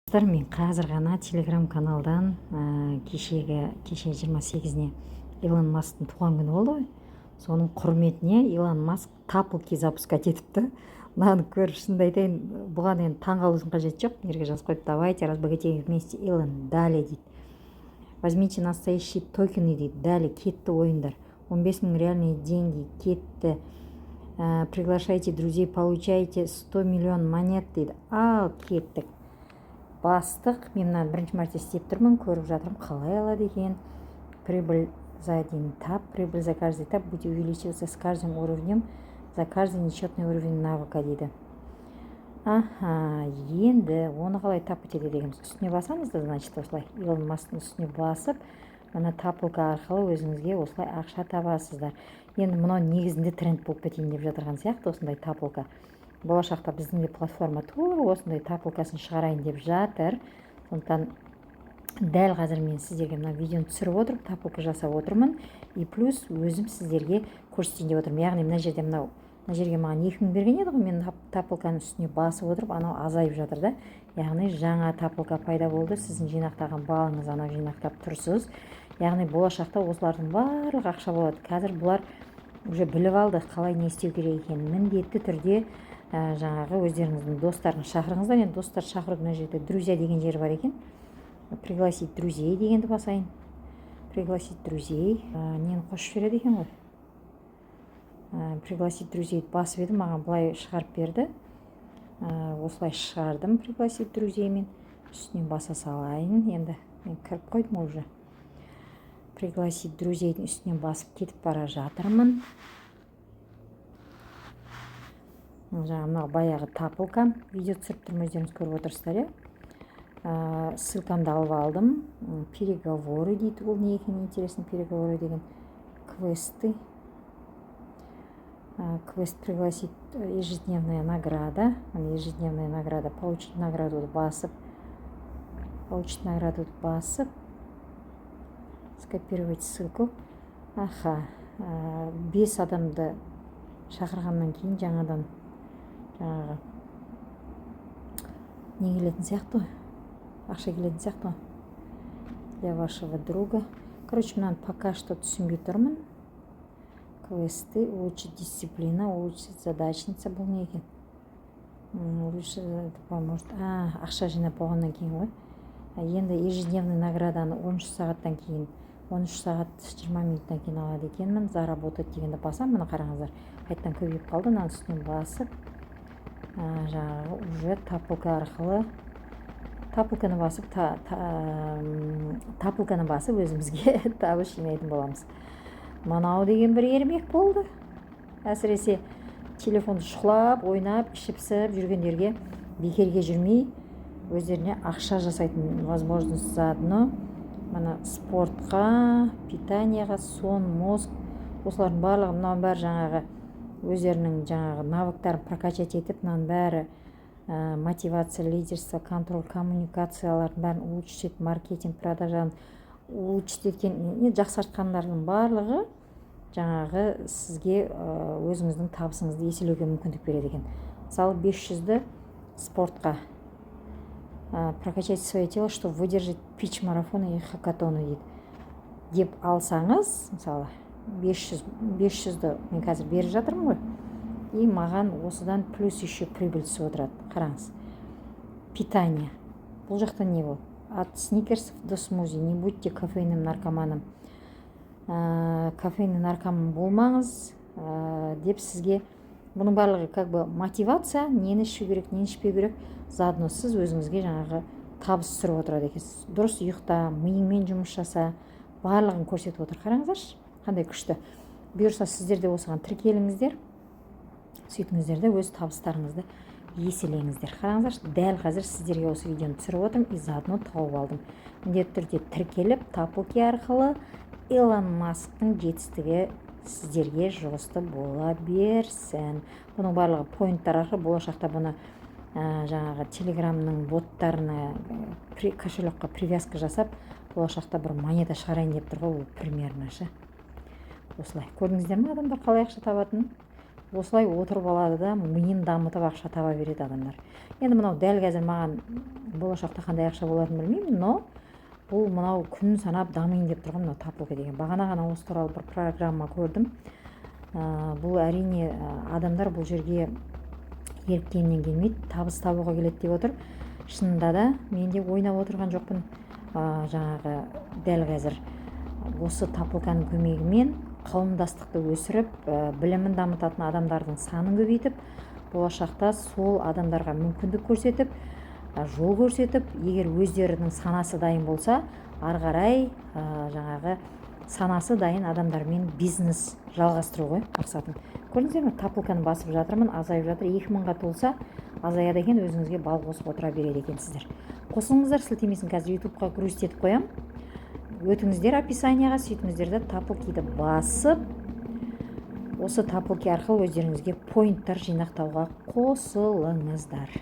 Мен қазір ғана телеграм каналдан кеше 28-не Илон Масктың туған күні болды ғой. Соның құрметіне Илон Маск тапылки запускать етіпті. Мынаны көріп шынымды айтайын, бұған енді таңғалудың қажеті жоқ. Ерге жазып қойып, давайте разбогатеем вместе, Илон, далі дейді. Возьмите настоящие токены дейді, далі кетті ойындар. 15 000 реальные деньги кетті. Приглашайте друзей, получайте 100 миллион монет дейді. Ал кеттік. Бастық, мен мынаны бірінші мәрте істеп тұрмын, көріп жатырмын, қалай алады екен. Прибыль за один этап, прибыль за каждый этап будет увеличиваться с каждым уровнем, за каждый нечетный уровень навыка дейді. Енді оны қалай тап етеді дегеніміз. Үстіне басамыз да, значит, осылай Илон Масктың үстіне басып, мына тапылка арқылы өзіңізге осылай ақша табасыздар. Енді мынау негізінде тренд болып кетейін деп жатырған сияқты, осындай тапылка. Болашақта біздің де платформа тура осындай тапылкасын шығарайын деп жатыр. Сондықтан дәл қазір мен сіздерге мына видеоны түсіріп отырып, тапылка жасап отырмын. И плюс өзім сіздерге көрсетейін деп отырмын. Яғни мына жерге маған 2000 берген еді ғой, мен тапылканың үстіне басып отырып, анау азайып жатыр да. Яғни жаңа тапылка пайда болды. Сіздің жинақтаған балыңыз анау жинақтап тұрсыз. Яғни болашақта осылардың барлық ақша болады. Қазір бұлар уже біліп алды қалай не істеу керек екенін. Міндетті түрде жаңағы өздеріңіздің достарын шақырыңыздар. Енді достар шақырып, мына жерде друзья деген жер бар екен. Пригласить друзей дегенді басайын. Пригласить друзей. Нені қосып жібереді екен ғой. Пригласить друзей басып едім, маған былай шығарып берді. Осылай шығардым пригласить друзеймен. Үстінен баса салайын. Енді мен кіріп қойдым уже. Пригласить друзейдің үстінен басып кетіп бара жатырмын. Жаңа баяғы тапылкам. Видео түсіріп тұрмын, өздеріңіз көріп отырсыздар, иә. Ссылкамды алып алдым. Переговоры дейді, ол не екен, интересно, переговоры деген квесты. Квест пригласить, ежедневная награда. Ежедневная награда. Получить награду басып. Получить награду басып. Скопировать ссылку. 5 адамды шақырғаннан кейін жаңадан не келетін сияқты ғой, ақша келетін сияқты ғой. Для вашего друга. Короче, мынаны пока что түсінбей тұрмын. Квесты, улучшить дисциплина, улучшить задачница, бұл не екен? Лучше поможет. Ақша жинап болғаннан кейін ғой. Енді ежедневный награданы 13 сағаттан кейін, 13 сағат 20 минуттан кейін алады екенмін. Заработать дегенді басам, мұны қараңыздар. Қайттан көбейіп қалды, мынаны үстінен басып. Жаңағы уже тапылка арқылы тапылканы басып өзімізге табыс жинайтын боламыз. Манау деген бір ермек болды. Әсіресе телефонды шұқылап, ойнап, ішіп-сіп жүргендерге бекерге жүрмей, өздеріне ақша жасайтын возможность заодно. Мына спортқа, питанияға, сон, мозг, осылардың барлығы, мынау бәрі жаңағы өздерінің жаңағы навыктарын прокачать етіп, мынаның бәрі мотивация, лидерство, контроль, коммуникациялардың бәрін улучшить етіп, маркетинг, продажаны улучшить еткен, жақсартқандардың барлығы жаңағы сізге өзіңіздің табысыңызды еселеуге мүмкіндік береді екен. Мысалы 500-ді спортқа, прокачать свое тело, чтобы выдержать пич марафона и хакатоны дейді. Деп алсаңыз, мысалы 500-ді мен қазір беріп жатырмын ғой. И маған осыдан плюс еще прибыль түсіп отырады. Қараңыз. Питание. Бұл жақта не бол? От сникерсов до смузи. Не будьте кофейным наркоманом. Кофейный наркоман болмаңыз деп сізге бұның барлығы как бы мотивация, нені ішу керек, нені ішпеу керек. Заодно сіз өзіңізге жаңағы табыс түсіріп отырады екенсіз. Дұрыс ұйықта, миыңмен жұмыс жаса, барлығын көрсетіп отыр. Қараңыздаршы, қандай күшті. Бұйырса сіздер де осыған тіркеліңіздер. Сөйтіңіздер де өз табыстарыңызды еселеңіздер. Қараңыздаршы, дәл қазір сіздерге осы видеоны түсіріп отырмын и заодно тауып алдым. Міндетті түрде тіркеліп, тапылки арқылы Илон Масктың жетістігі сіздерге жұғысты бола берсін. Бұның барлығы поинттар арқылы болашақта бұны жаңағы телеграмның боттарына кошелекқа привязка жасап, болашақта бір монета шығарайын деп тұр ғой, ол примерно ше. Осылай. Көрдіңіздер ме адамдар қалай ақша табатынын? осылай отырып алады да миын дамытып ақша таба береді адамдар. Енді мынау дәл қазір маған болашақта қандай ақша болатынын білмеймін, но бұл мынау күн санап дамиын деп тұрған мынау тапылка деген. Бағана ғана осы туралы бір программа көрдім. Бұл әрине адамдар бұл жерге еріккеннен келмейді, табыс табуға келеді деп отыр. Шынында да мен де ойнап отырған жоқпын. Жаңағы дәл қазір осы тапылканың көмегімен қауымдастықты өсіріп, білімін дамытатын адамдардың санын көбейтіп, болашақта сол адамдарға мүмкіндік көрсетіп, жол көрсетіп, егер өздерінің санасы дайын болса, ары қарай жаңағы санасы дайын адамдармен бизнес жалғастыру ғой мақсатым. Көрдіңіздер ме, тапылканы басып жатырмын, азайып жатыр. 2000-ға толса азаяды екен, өзіңізге бал қосып отыра береді екенсіздер. Қосылыңыздар, сілтемесін қазір ютубқа грузить етіп қоям. Өтіңіздер описанияға, сөйтіңіздер де тапылкиді басып, осы тапылки арқылы өздеріңізге поинттар жинақтауға қосылыңыздар.